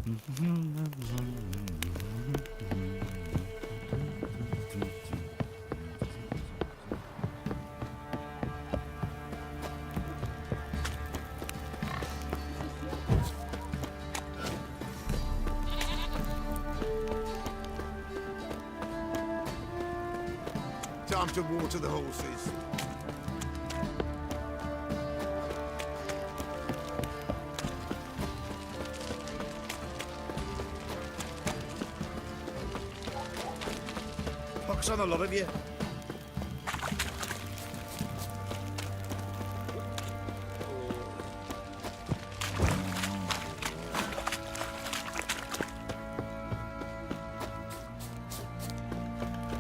Time to water the horses. Box on the lot of you.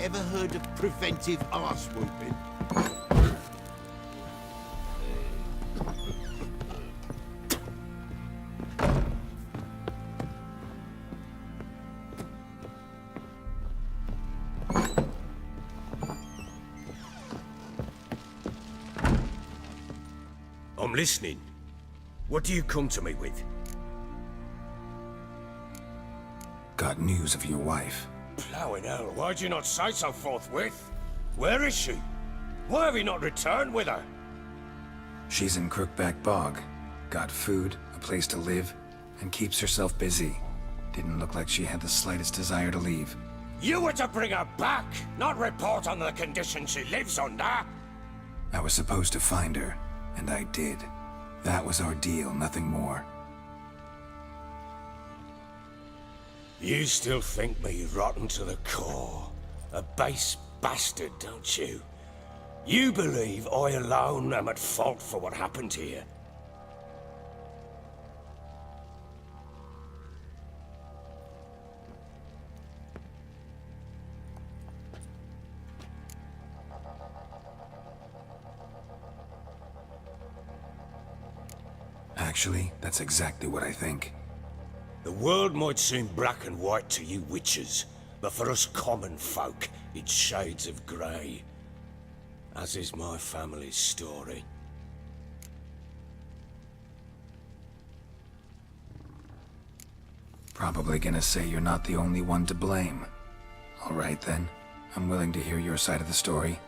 Ever heard of preventive arse whooping? I'm listening. What do you come to me with? Got news of your wife. Plowing hell, why'd you not say so forthwith? Where is she? Why have you not returned with her? She's in Crookback Bog. Got food, a place to live, and keeps herself busy. Didn't look like she had the slightest desire to leave. You were to bring her back, not report on the conditions she lives under. I was supposed to find her, and I did. That was our deal, nothing more. You still think me rotten to the core. A base bastard, don't you? You believe I alone am at fault for what happened here. Actually, that's exactly what I think. The world might seem black and white to you witches, but for us common folk, it's shades of grey. As is my family's story. Probably gonna say you're not the only one to blame. All right then, I'm willing to hear your side of the story.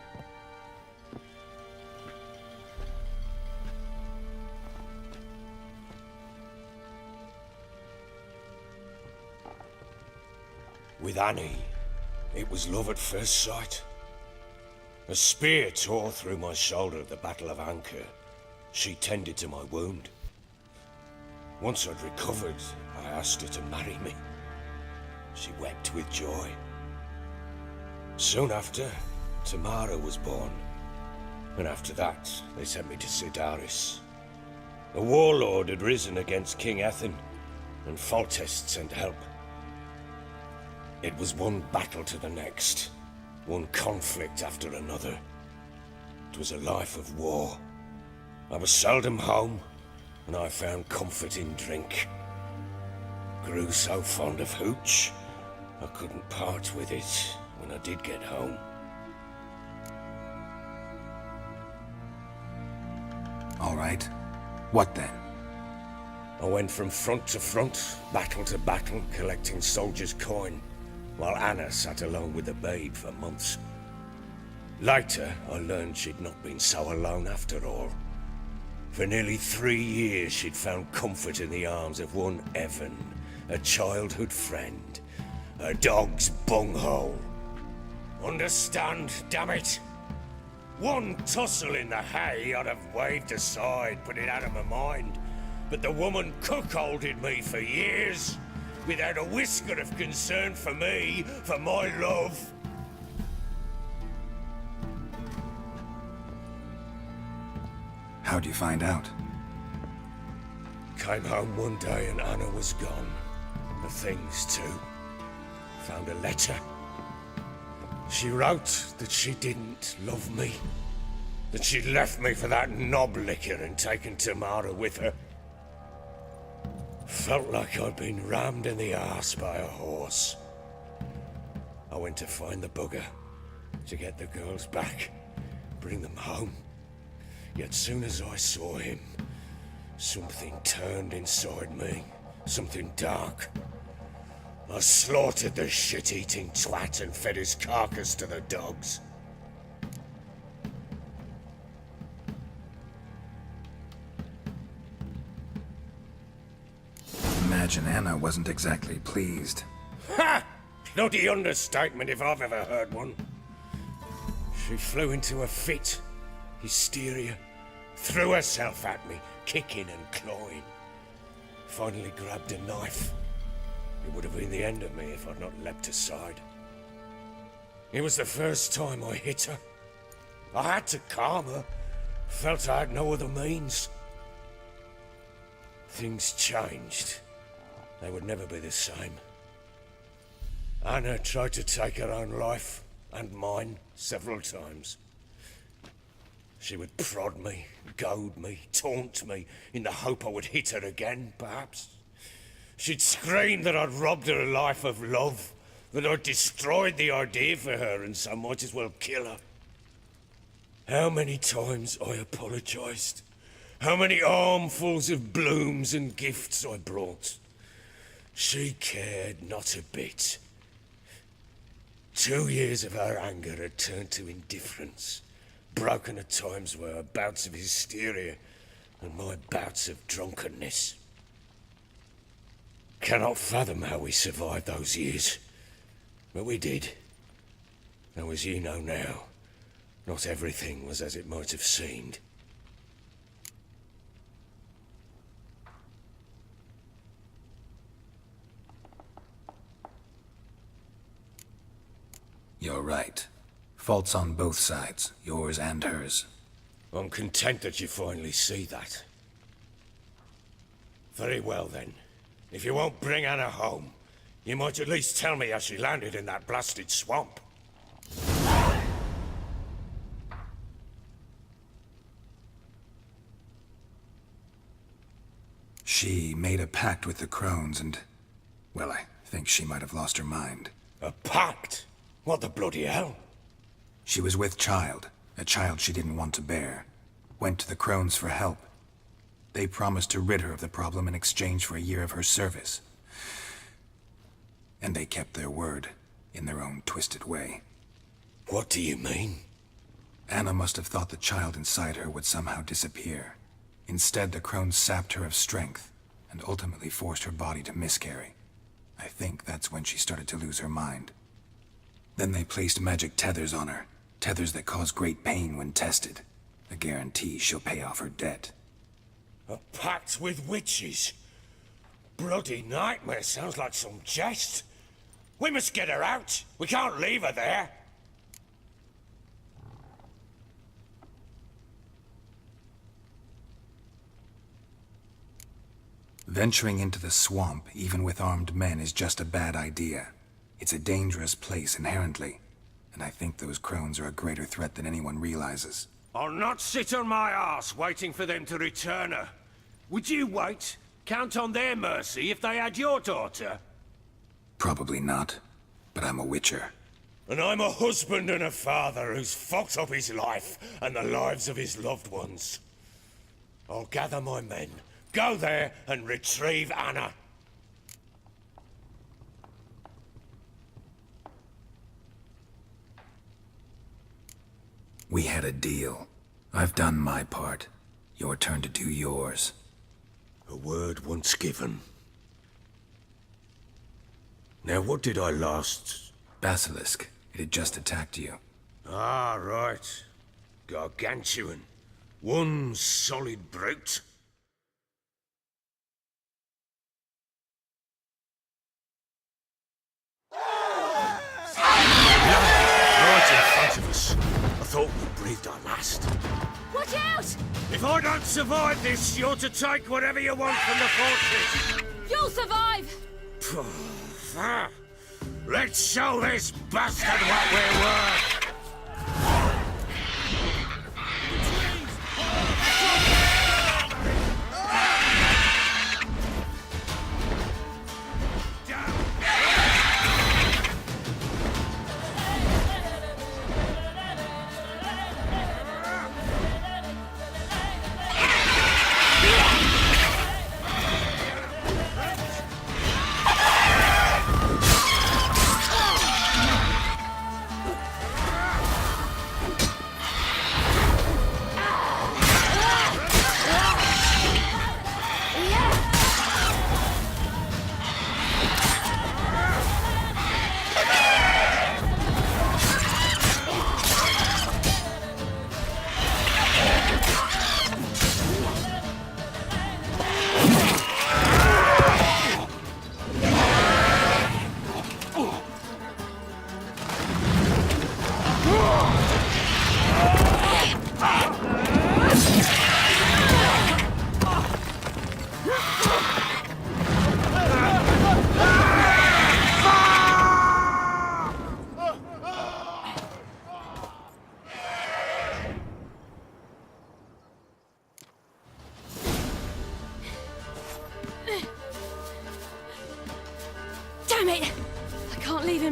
With Annie, it was love at first sight. A spear tore through my shoulder at the Battle of Anchor. She tended to my wound. Once I'd recovered, I asked her to marry me. She wept with joy. Soon after, Tamara was born. And after that, they sent me to Sidaris. A warlord had risen against King Ethan, and Foltest sent help. It was one battle to the next, one conflict after another. It was a life of war. I was seldom home, and I found comfort in drink. Grew so fond of hooch, I couldn't part with it when I did get home. All right. What then? I went from front to front, battle to battle, collecting soldiers' coin, while Anna sat alone with the babe for months. Later, I learned she'd not been so alone after all. For nearly 3 years, she'd found comfort in the arms of one Evan, a childhood friend, a dog's bunghole. Understand, damn it? One tussle in the hay I'd have waved aside, put it out of my mind. But the woman cuckolded me for years, without a whisker of concern for me, for my love. How'd you find out? Came home one day and Anna was gone. The things too. Found a letter. She wrote that she didn't love me. That she'd left me for that knob licker and taken Tamara with her. Felt like I'd been rammed in the arse by a horse. I went to find the bugger, to get the girls back, bring them home. Yet soon as I saw him, something turned inside me, something dark. I slaughtered the shit-eating twat and fed his carcass to the dogs. Imagine Anna wasn't exactly pleased. Ha! Bloody understatement if I've ever heard one. She flew into a fit, hysteria, threw herself at me, kicking and clawing. Finally grabbed a knife. It would have been the end of me if I'd not leapt aside. It was the first time I hit her. I had to calm her. Felt I had no other means. Things changed. They would never be the same. Anna tried to take her own life, and mine, several times. She would prod me, goad me, taunt me, in the hope I would hit her again, perhaps. She'd scream that I'd robbed her life of love, that I'd destroyed the idea for her, and so might as well kill her. How many times I apologized. How many armfuls of blooms and gifts I brought. She cared not a bit. 2 years of her anger had turned to indifference, broken at times were her bouts of hysteria and my bouts of drunkenness. Cannot fathom how we survived those years, but we did. Though as you know now, not everything was as it might have seemed. You're right. Faults on both sides, yours and hers. I'm content that you finally see that. Very well then. If you won't bring Anna home, you might at least tell me how she landed in that blasted swamp. She made a pact with the crones and... well, I think she might have lost her mind. A pact? What the bloody hell? She was with child, a child she didn't want to bear. Went to the crones for help. They promised to rid her of the problem in exchange for a year of her service. And they kept their word, in their own twisted way. What do you mean? Anna must have thought the child inside her would somehow disappear. Instead, the crones sapped her of strength, and ultimately forced her body to miscarry. I think that's when she started to lose her mind. Then they placed magic tethers on her, tethers that cause great pain when tested. A guarantee she'll pay off her debt. A pact with witches? Bloody nightmare, sounds like some jest. We must get her out. We can't leave her there. Venturing into the swamp, even with armed men, is just a bad idea. It's a dangerous place inherently, and I think those crones are a greater threat than anyone realizes. I'll not sit on my arse waiting for them to return her. Would you wait? Count on their mercy if they had your daughter? Probably not, but I'm a witcher. And I'm a husband and a father who's fucked up his life and the lives of his loved ones. I'll gather my men, go there and retrieve Anna. We had a deal. I've done my part. Your turn to do yours. A word once given. Now what did I last... Basilisk. It had just attacked you. Ah, right. Gargantuan. One solid brute. Right in front of us. I thought we breathed our last. Watch out! If I don't survive this, you're to take whatever you want from the fortress. You'll survive! Let's show this bastard what we're worth.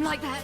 like that.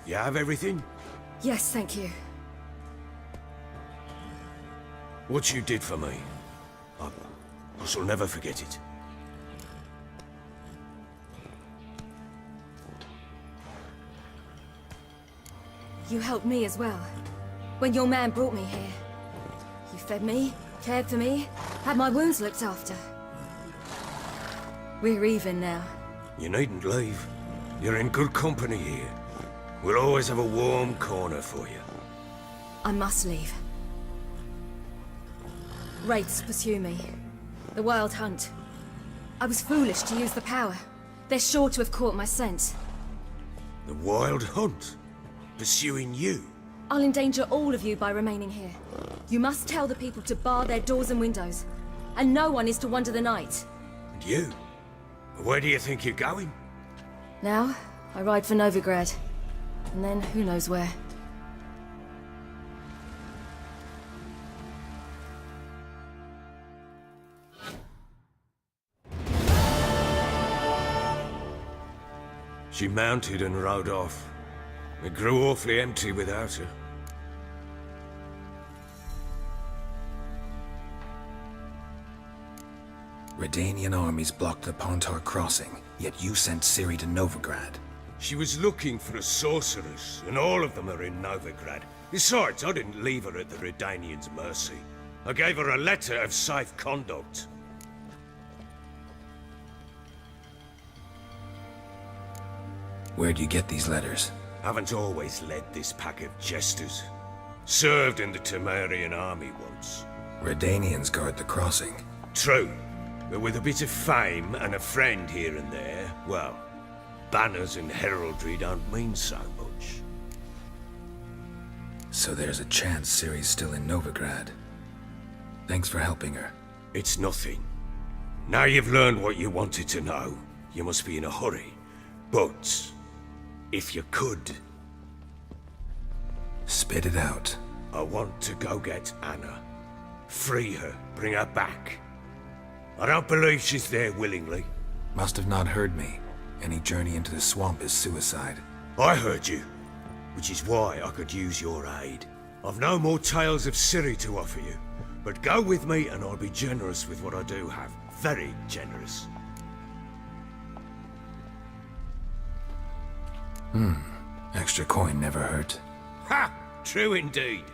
You have everything? Yes, thank you. What you did for me, I shall never forget it. You helped me as well. When your man brought me here. You fed me, cared for me, had my wounds looked after. We're even now. You needn't leave. You're in good company here. We'll always have a warm corner for you. I must leave. Wraiths pursue me. The Wild Hunt. I was foolish to use the power. They're sure to have caught my scent. The Wild Hunt? Pursuing you? I'll endanger all of you by remaining here. You must tell the people to bar their doors and windows. And no one is to wander the night. And you? Where do you think you're going? Now, I ride for Novigrad. And then, who knows where. She mounted and rode off. It grew awfully empty without her. Redanian armies blocked the Pontar crossing, yet you sent Ciri to Novigrad. She was looking for a sorceress, and all of them are in Novigrad. Besides, I didn't leave her at the Redanians' mercy. I gave her a letter of safe conduct. Where'd you get these letters? Haven't always led this pack of jesters. Served in the Temerian army once. Redanians guard the crossing. True, but with a bit of fame and a friend here and there, well, banners and heraldry don't mean so much. So there's a chance Ciri's still in Novigrad. Thanks for helping her. It's nothing. Now you've learned what you wanted to know, you must be in a hurry. But, if you could... Spit it out. I want to go get Anna. Free her, bring her back. I don't believe she's there willingly. Must have not heard me. Any journey into the swamp is suicide. I heard you, which is why I could use your aid. I've no more tales of Ciri to offer you, but go with me and I'll be generous with what I do have. Very generous. Extra coin never hurt. Ha! True indeed.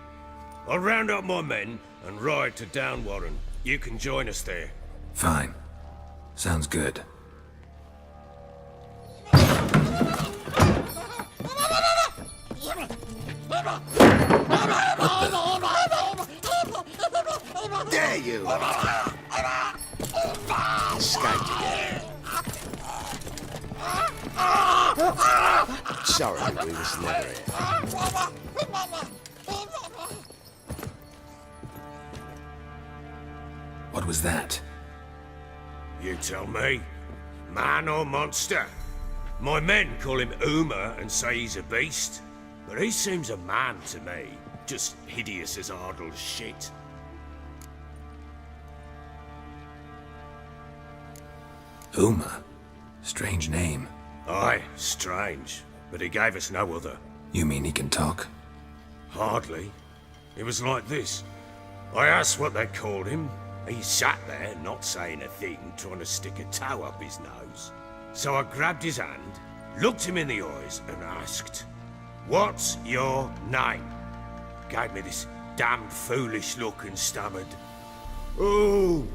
I'll round up my men and ride to Downwarren. You can join us there. Fine. Sounds good. you. Escaped again. Sorry, we was never here. What was that? You tell me. Man or monster? My men call him Uma and say he's a beast. But he seems a man to me. Just hideous as Ardle's shit. Uma? Strange name. Aye, strange. But he gave us no other. You mean he can talk? Hardly. It was like this. I asked what they called him. He sat there, not saying a thing, trying to stick a toe up his nose. So I grabbed his hand, looked him in the eyes, and asked, "What's your name?" Gave me this damned foolish look and stammered, "Oh,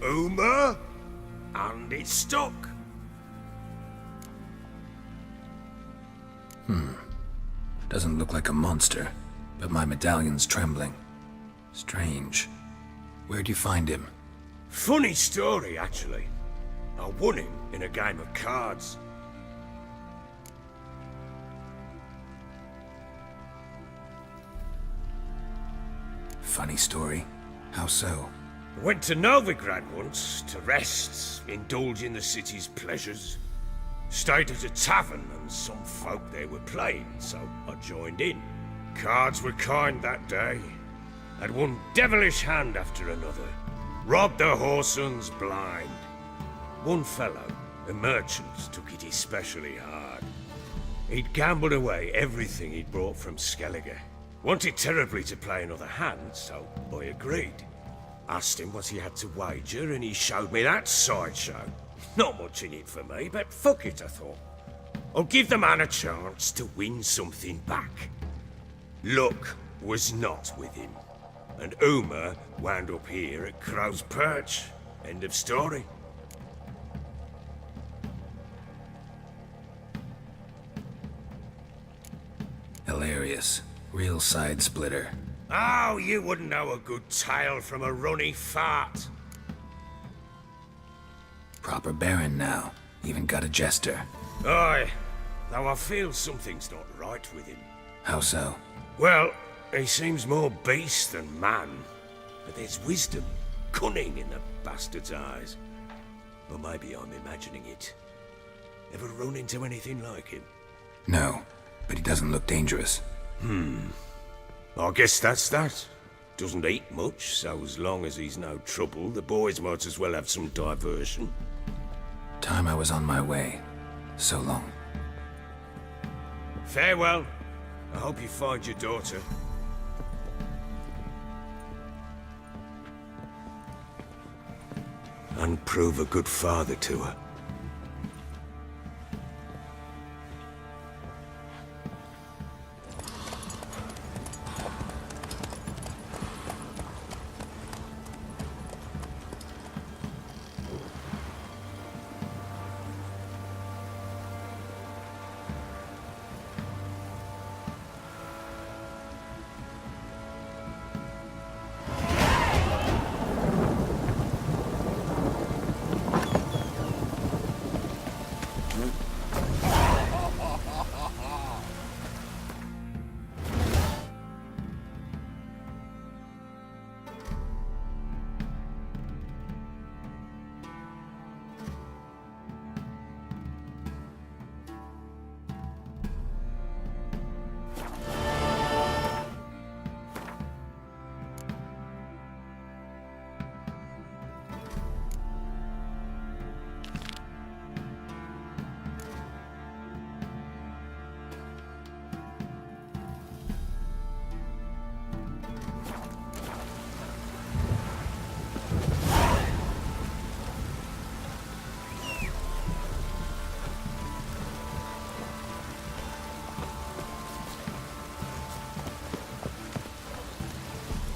Uma?" And it stuck. Doesn't look like a monster, but my medallion's trembling. Strange. Where'd you find him? Funny story, actually. I won him in a game of cards. Funny story. How so? Went to Novigrad once to rest, indulge in the city's pleasures. Stayed at a tavern and some folk there were playing, so I joined in. Cards were kind that day. Had one devilish hand after another. Robbed the whoresons blind. One fellow, a merchant, took it especially hard. He'd gambled away everything he'd brought from Skellige. Wanted terribly to play another hand, so I agreed. Asked him what he had to wager, and he showed me that sideshow. Not much in it for me, but fuck it, I thought. I'll give the man a chance to win something back. Luck was not with him, and Uma wound up here at Crow's Perch. End of story. Hilarious. Real side splitter. Oh, you wouldn't know a good tale from a runny fart. Proper baron now. Even got a jester. Aye, though I feel something's not right with him. How so? Well, he seems more beast than man. But there's wisdom, cunning in the bastard's eyes. Or maybe I'm imagining it. Ever run into anything like him? No, but he doesn't look dangerous. I guess that's that. Doesn't eat much, so as long as he's no trouble, the boys might as well have some diversion. Time I was on my way. So long. Farewell. I hope you find your daughter. And prove a good father to her.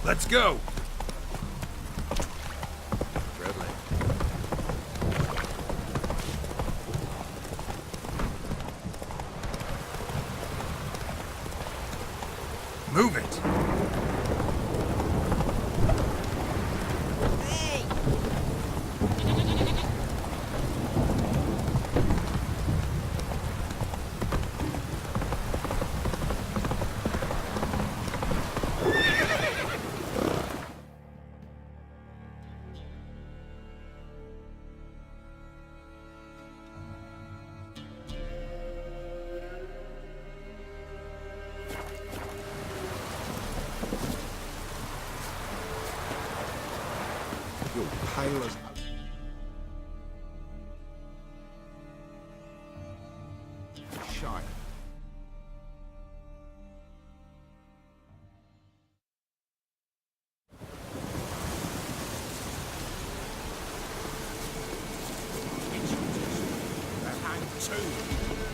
Let's go. Move it. You're pale as... shite.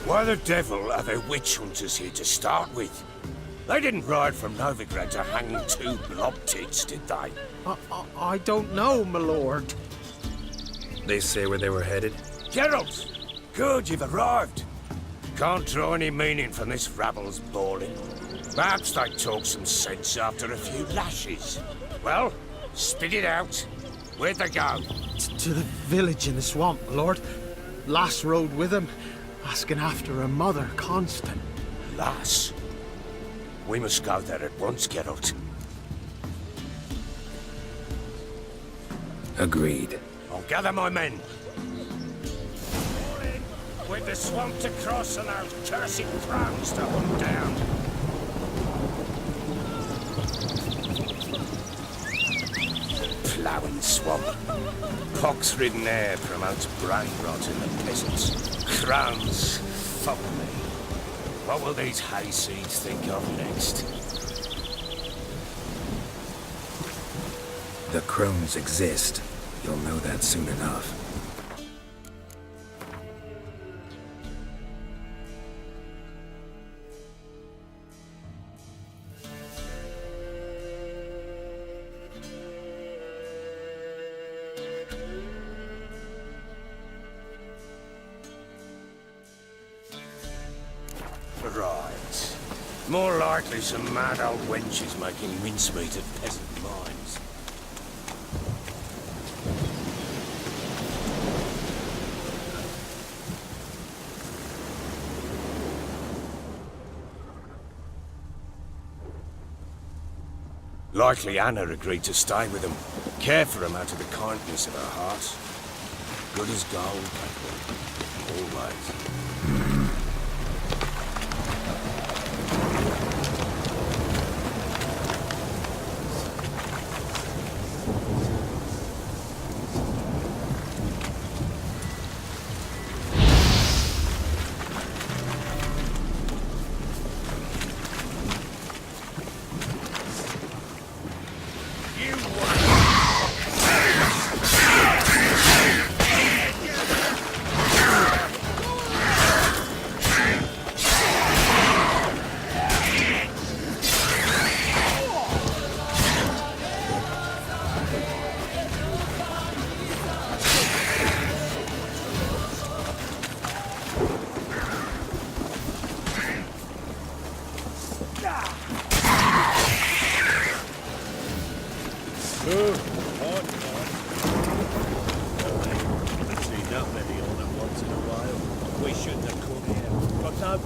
Why the devil are there witch hunters here to start with? They didn't ride from Novigrad to hang two blob tits, did they? I don't know, my lord. They say where they were headed? Geralt! Good, you've arrived. Can't draw any meaning from this rabble's bawling. Perhaps they talk some sense after a few lashes. Well, spit it out. Where'd they go? To the village in the swamp, my lord. Lass rode with him, asking after her mother, Constant. Lass? We must go there at once, Geralt. Agreed. I'll gather my men. With the swamp to cross and those cursed crowns to hunt down. Ploughing swamp. Pox-ridden air promotes brain rot in the peasants. Crowns, fuck me. What will these hayseeds think of next? The crones exist. You'll know that soon enough. Right. More likely some mad old wenches making mincemeat of peasant minds. Likely Anna agreed to stay with him, care for him out of the kindness of her heart. Good as gold, Catherine. Always.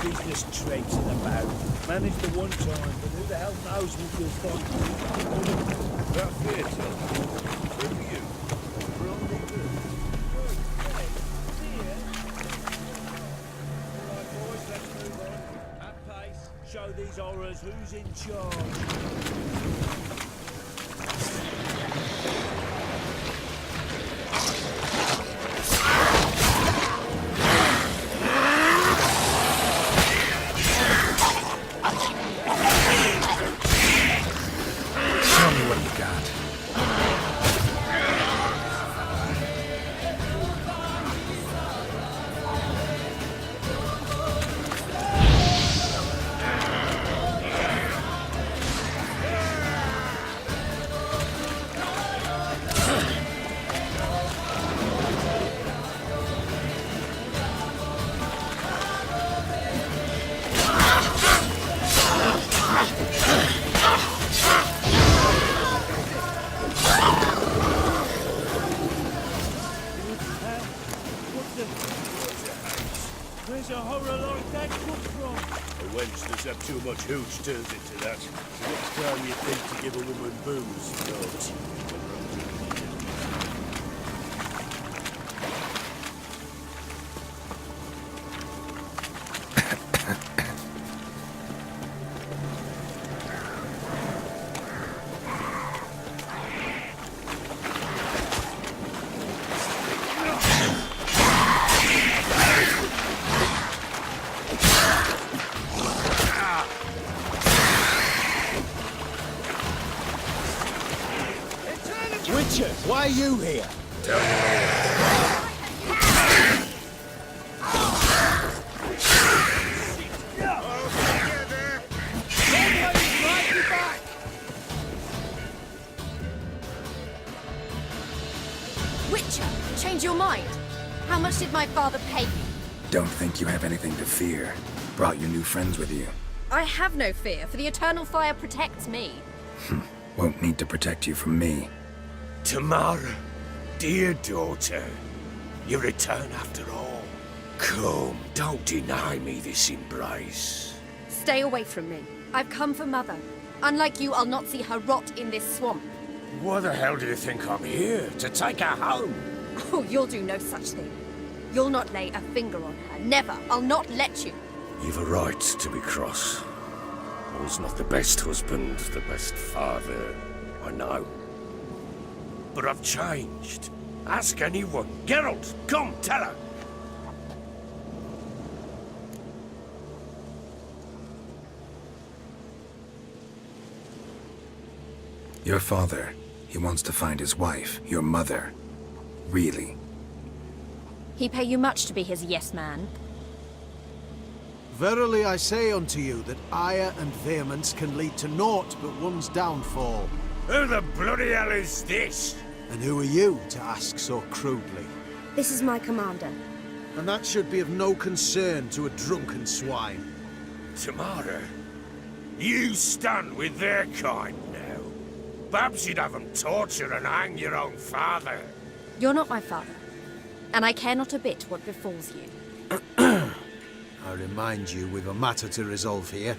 Business traipsing about. Managed the one time, but who the hell knows what you'll find. That fair, Tom. Who are you? We're only good. Alright, boys, let's move on. At pace, show these horrors who's in charge. Where's a horror like that come from? A wench that's had too much hooch turns into that. Next time you think to give a woman booze, don't. Witcher, why are you here? Tell you later. Witcher, change your mind. How much did my father pay you? Don't think you have anything to fear. Brought your new friends with you. I have no fear, for the eternal fire protects me. Won't need to protect you from me. Tamara, dear daughter, you return after all. Come, don't deny me this embrace. Stay away from me. I've come for Mother. Unlike you, I'll not see her rot in this swamp. Why the hell do you think I'm here? To take her home? Oh, you'll do no such thing. You'll not lay a finger on her. Never. I'll not let you. You've a right to be cross. I was not the best husband, the best father, I know. But I've changed. Ask anyone. Geralt, come, tell her. Your father, he wants to find his wife, your mother. Really? He pay you much to be his yes man. Verily I say unto you that ire and vehemence can lead to naught but one's downfall. Who the bloody hell is this? And who are you to ask so crudely? This is my commander. And that should be of no concern to a drunken swine. Tamara, you stand with their kind now. Perhaps you'd have them torture and hang your own father. You're not my father, and I care not a bit what befalls you. I remind you we've a matter to resolve here.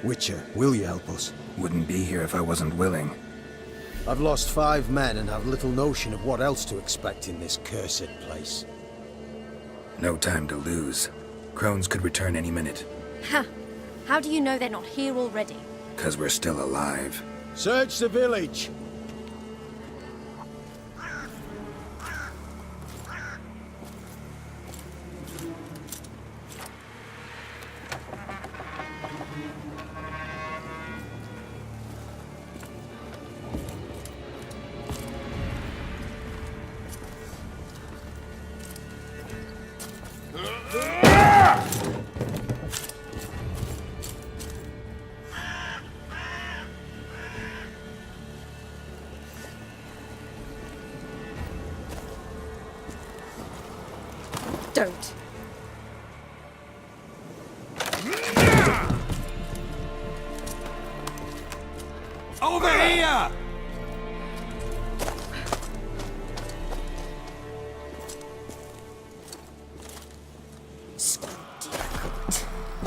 Witcher, will you help us? Wouldn't be here if I wasn't willing. I've lost 5 men and have little notion of what else to expect in this cursed place. No time to lose. Crones could return any minute. Ha! How do you know they're not here already? 'Cause we're still alive. Search the village! Don't. Over here!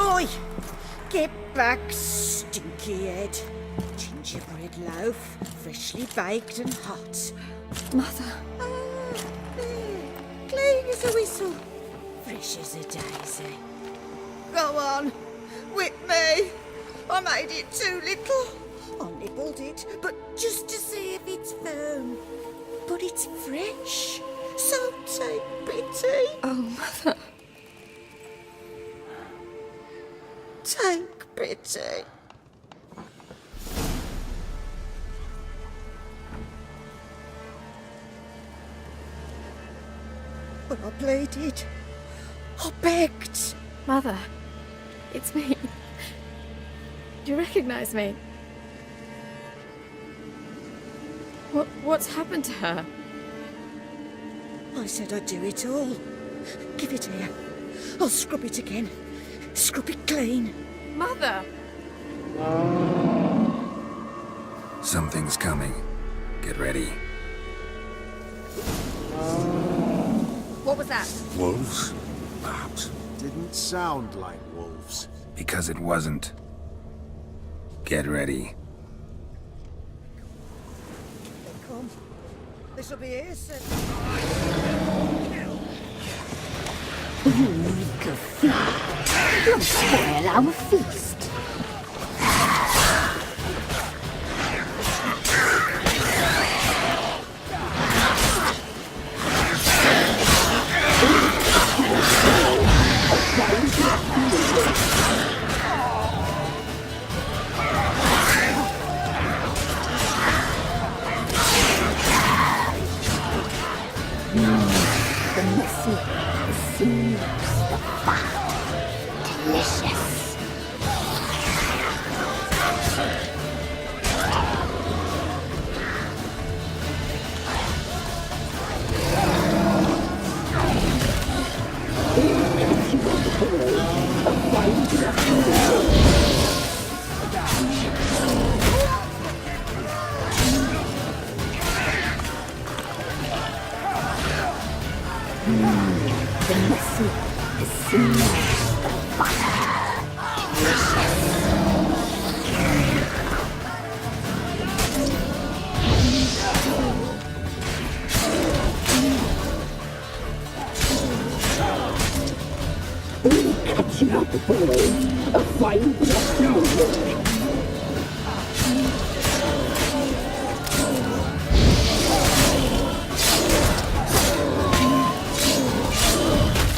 Oi! Get back, stinky head. Gingerbread loaf, freshly baked and hot. Mother. Clean as a whistle, fresh as a daisy. Go on, whip me. I made it too little. I nibbled it, but just to see if it's firm. But it's fresh, so take pity. Oh, Mother. Take pity. But I pleaded. I begged. Mother. It's me. Do you recognize me? What's happened to her? I said I'd do it all. Give it here. I'll scrub it again. Scrub it clean. Mother! Something's coming. Get ready. What was that? Wolves? Perhaps. Didn't sound like wolves. Because it wasn't. Get ready. They come. This'll be here soon. Reek of flesh. You'll spoil our feast. messy, the sinews, the fat. Delicious. The messy, the sinews, the butter. Delicious. Catching up, boys. A fine block.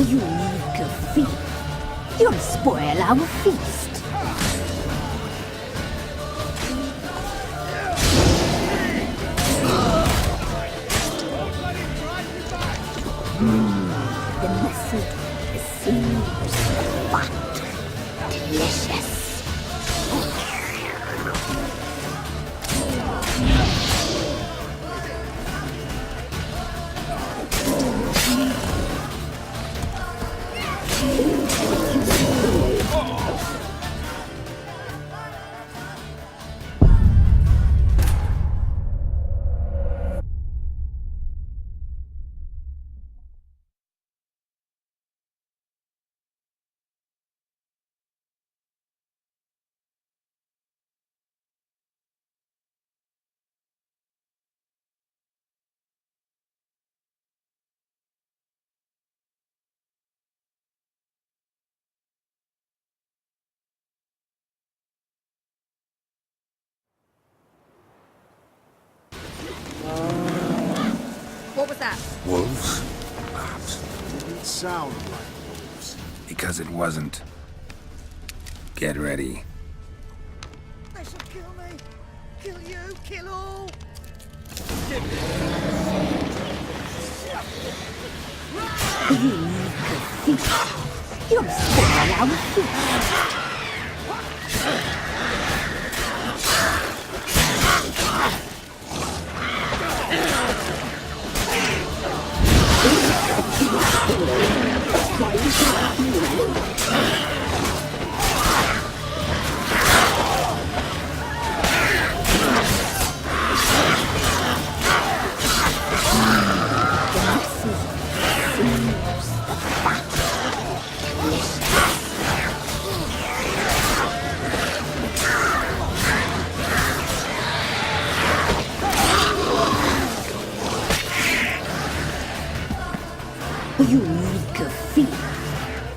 You meager thief! You'll spoil our feast! The messy, the sinews, the fat. Delicious! What was that? Wolves? Didn't sound like wolves. Because it wasn't. Get ready. They shall kill me. Kill you, kill all. You meager thief! You'll spoil our feast! You meager thief!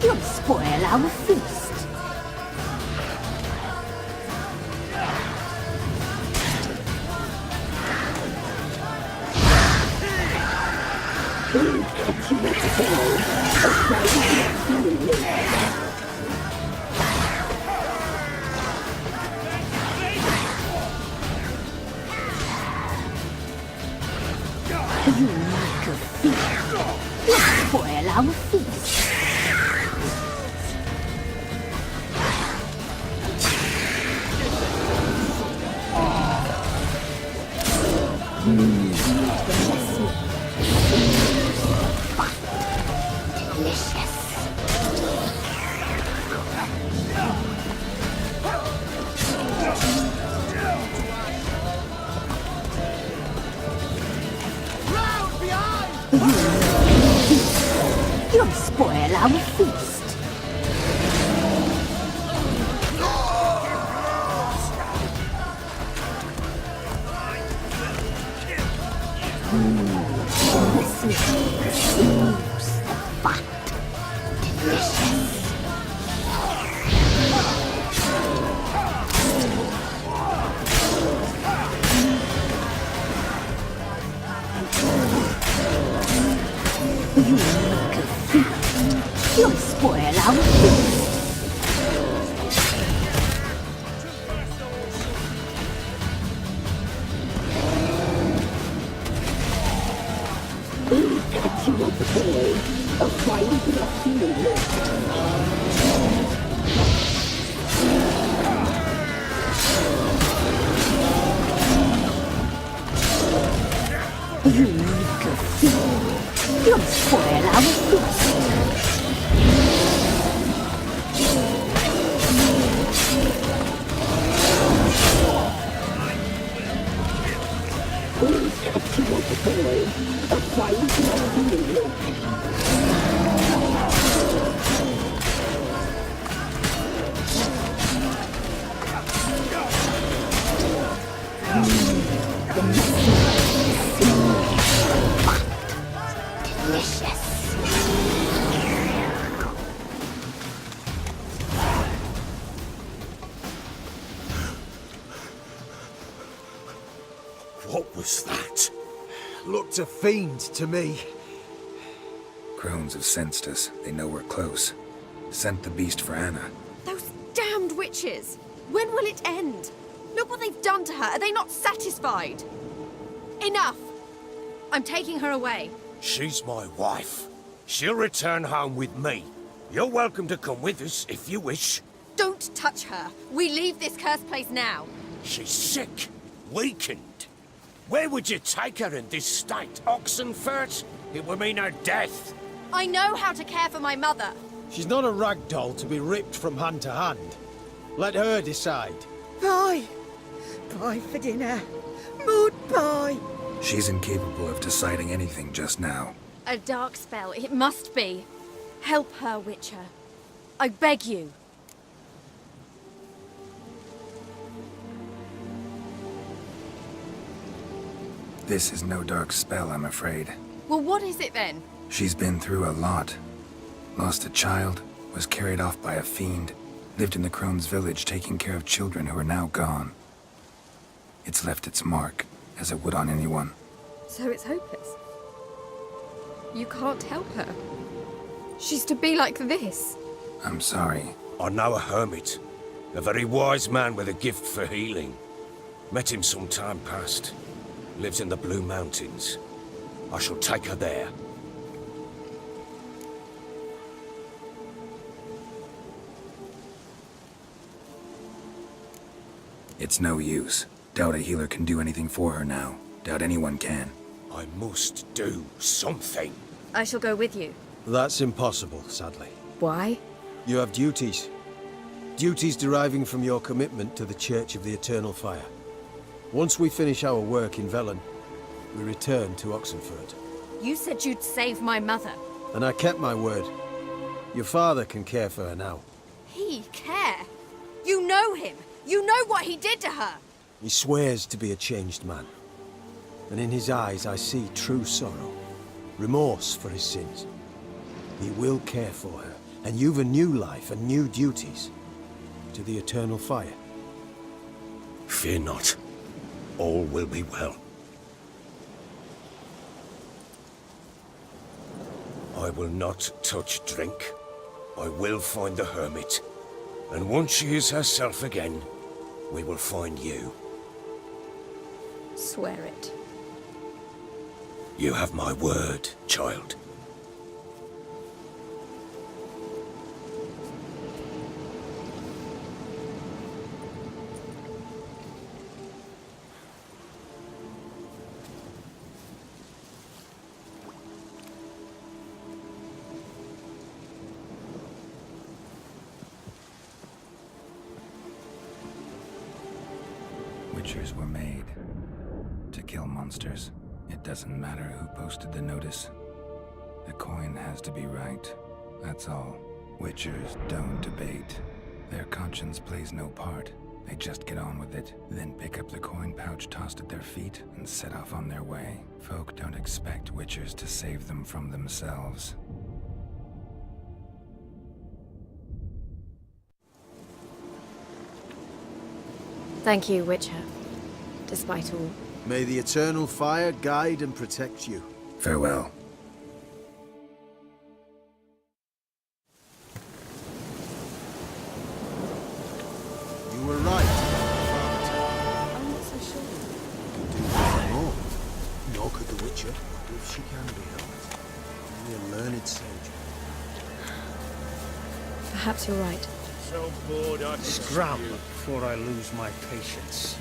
You'll spoil our feast! You meager thief! You'll spoil our feast! You'll spoil our feast! This is the sinews, the fat. Delicious! You meager thief! You'll spoil our feast! Catch you up, boy! A fine feeling. You little fool. You'll spoil our feast. A fine feeling. What was that? Looked a fiend to me. Crones have sensed us. They know we're close. Sent the beast for Anna. Those damned witches! When will it end? Look what they've done to her. Are they not satisfied? Enough! I'm taking her away. She's my wife. She'll return home with me. You're welcome to come with us if you wish. Don't touch her. We leave this cursed place now. She's sick, weakened. Where would you take her in this state? Oxenfurt? It would mean her death. I know how to care for my mother. She's not a rag doll to be ripped from hand to hand. Let her decide. Pie. Pie for dinner. Mud pie. She's incapable of deciding anything just now. A dark spell, it must be. Help her, Witcher. I beg you. This is no dark spell, I'm afraid. Well, what is it then? She's been through a lot. Lost a child, was carried off by a fiend, lived in the Crone's village taking care of children who are now gone. It's left its mark, as it would on anyone. So it's hopeless. You can't help her. She's to be like this. I'm sorry. I know a hermit. A very wise man with a gift for healing. Met him some time past. Lives in the Blue Mountains. I shall take her there. It's no use. Doubt a healer can do anything for her now. Doubt anyone can. I must do something. I shall go with you. That's impossible, sadly. Why? You have duties. Duties deriving from your commitment to the Church of the Eternal Fire. Once we finish our work in Velen, we return to Oxenfurt. You said you'd save my mother. And I kept my word. Your father can care for her now. He care? You know him. You know what he did to her. He swears to be a changed man. And in his eyes I see true sorrow. Remorse for his sins. He will care for her. And you've a new life and new duties. To the Eternal Fire. Fear not. All will be well. I will not touch drink. I will find the hermit. And once she is herself again, we will find you. Swear it. You have my word, child. Witchers were made to kill monsters. It doesn't matter who posted the notice. The coin has to be right. That's all. Witchers don't debate. Their conscience plays no part. They just get on with it, then pick up the coin pouch tossed at their feet and set off on their way. Folk don't expect Witchers to save them from themselves. Thank you, Witcher. Despite all. May the Eternal Fire guide and protect you. Farewell. You were right. I'm not so sure. You can do nothing more. Nor could the Witcher, if she can be helped. Be a learned sage. Perhaps you're right. So bored I scram before I lose my patience.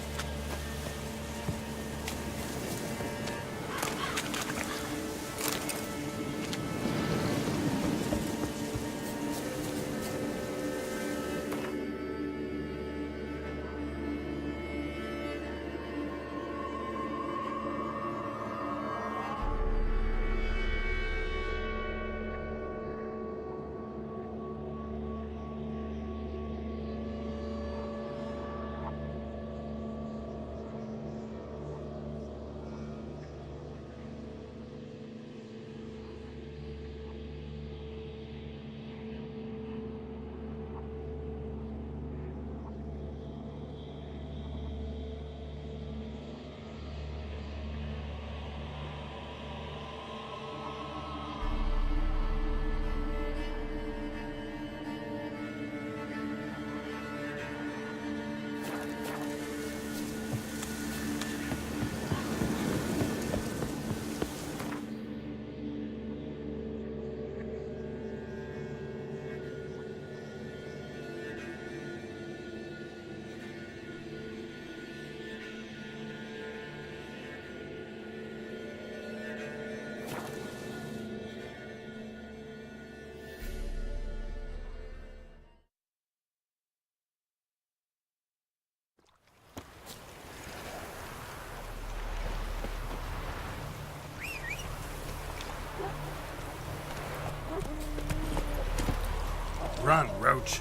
Run, Roach.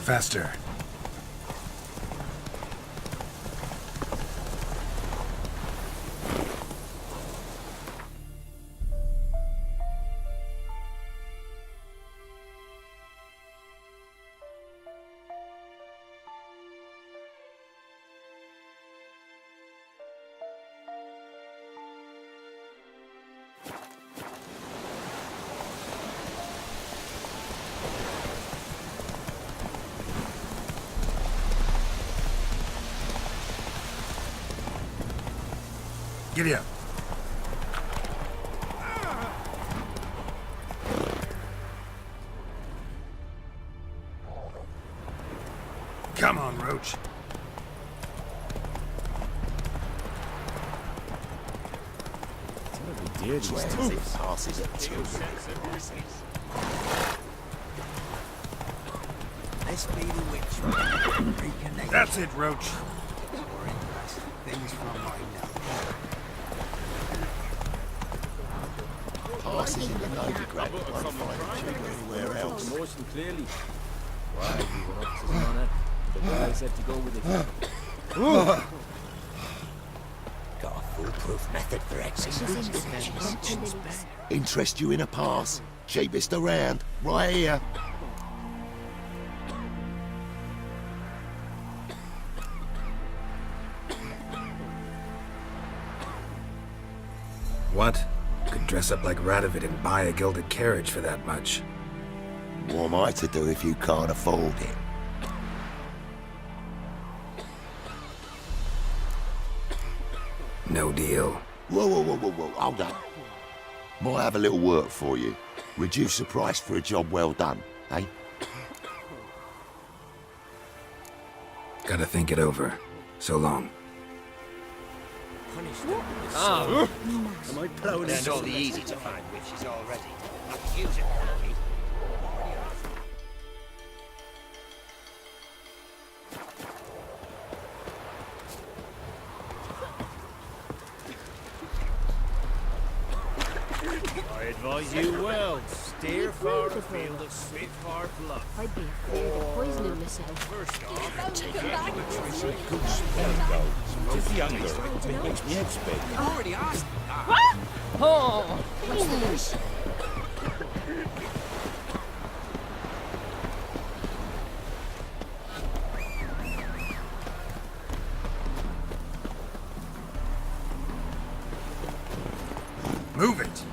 Faster. Giddy up. Come on, Roach. Passes at 2. Let's be the witch. Reconnect. That's it, Roach. Things from my note. Passes in the Navy grad won't find a tube anywhere else. Motion clearly. Why we went up to his honor. The guy said to go with it. Got a foolproof method for executing. Interest you in a pass? Cheapest around, right here. What? Could dress up like Radovid and buy a gilded carriage for that much. What am I to do if you can't afford it? No deal. Whoa, hold up. Might have a little work for you. Reduce the price for a job well done, eh? Gotta think it over. So long. Am I blowing They're not the easy to find witches already. I could use it, Frankie. I advise you well. Steer for a field of Spitfire Bluff. I'd be afraid of poisoning myself. First off, Just younger. Makes me head spin. Already asked. Move it!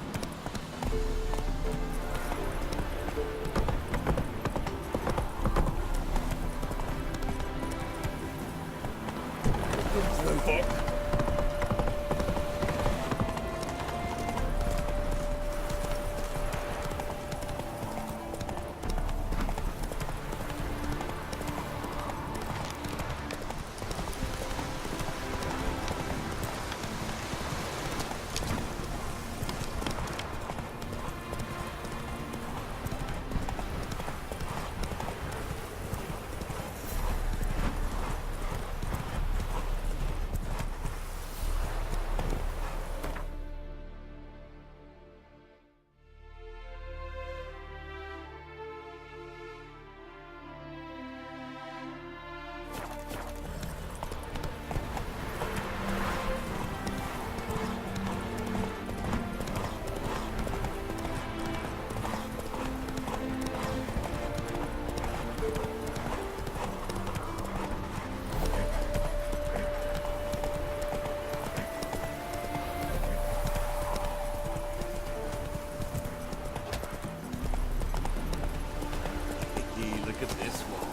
look at this one.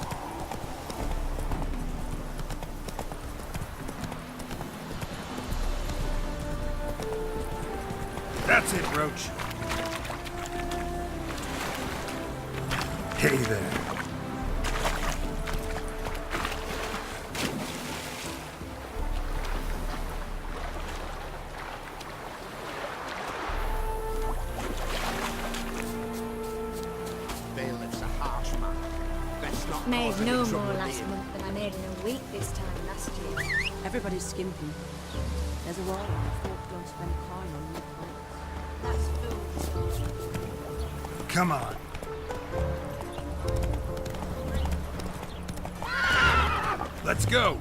That's it, Roach. Hey there. Made no more last month than I made in a week this time last year. Everybody's skimping. There's a war and folk don't spend coin on new plants. That's food. Come on. Let's go.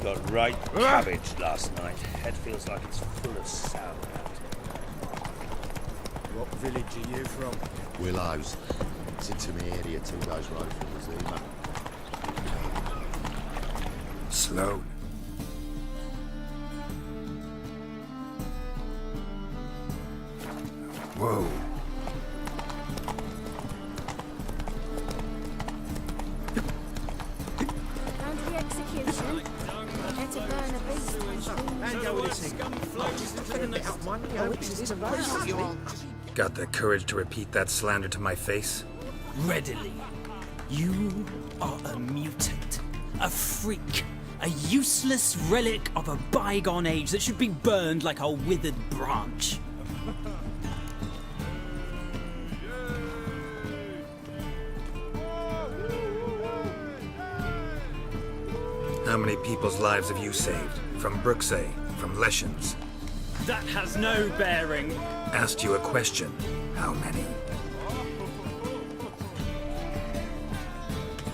Got right cabbage last night. Head feels like it's full of sour. What village are you from? Willows. It's into me area 2 days road from the Zima. Slow. Whoa. Round to the execution. Get to burn a beast. And go with this thing. Got the courage to repeat that slander to my face? Readily. You are a mutant, a freak, a useless relic of a bygone age that should be burned like a withered branch. How many people's lives have you saved? From Bruxay, from Leshens? That has no bearing. Asked you a question. How many?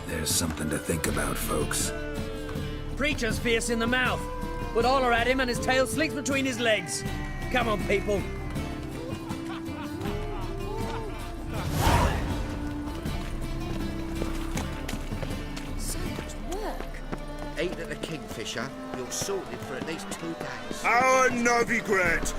There's something to think about, folks. Preacher's fierce in the mouth, but holler at him and his tail slicks between his legs. Come on, people. So much work. Eat at the Kingfisher, you're sorted for at least 2 days. Our Novigrad!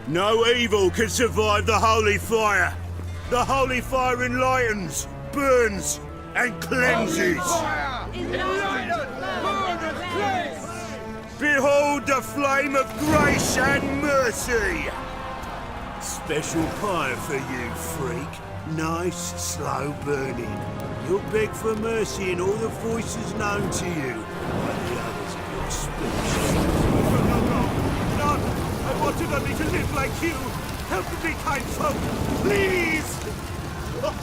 No evil can survive the holy fire. The holy fire enlightens, burns, and cleanses. Behold the flame of grace and mercy. Special fire for you, freak. Nice, slow burning. You'll beg for mercy in all the voices known to you by the others of your species. No! I wanted only to live like you. Help me, kind folk, please! Oh,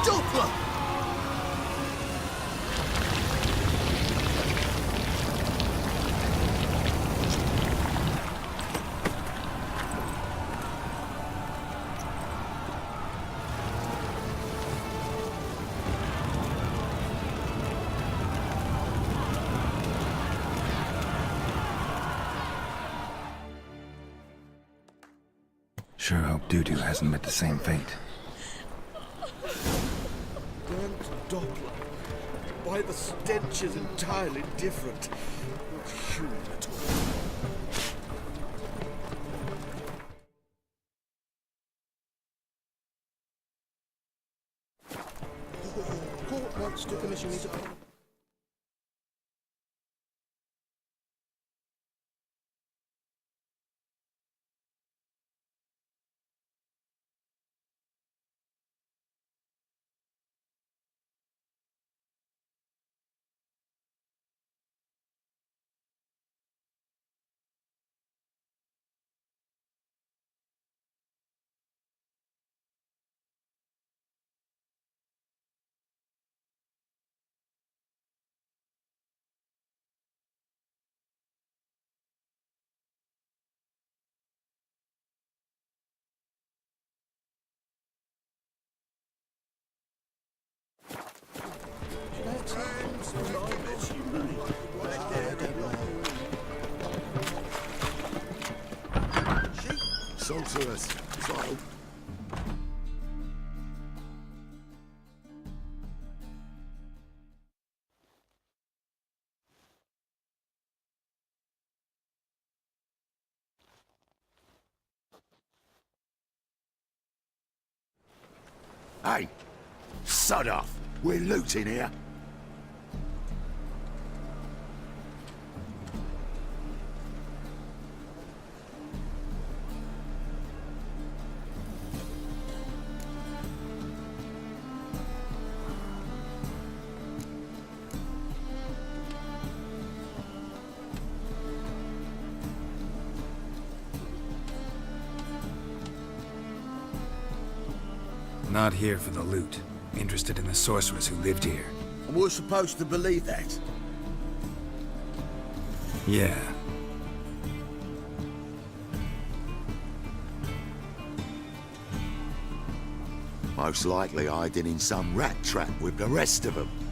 Doppler! Sure hope Dudu hasn't met the same fate. Burnt Doppler. Why the stench is entirely different. Not human at all. Court wants to commission me to... Sorceress, child. Hey, sod off. We're looting here. Not here for the loot. Interested in the sorceress who lived here. And we're supposed to believe that? Yeah. Most likely hiding in some rat trap with the rest of them.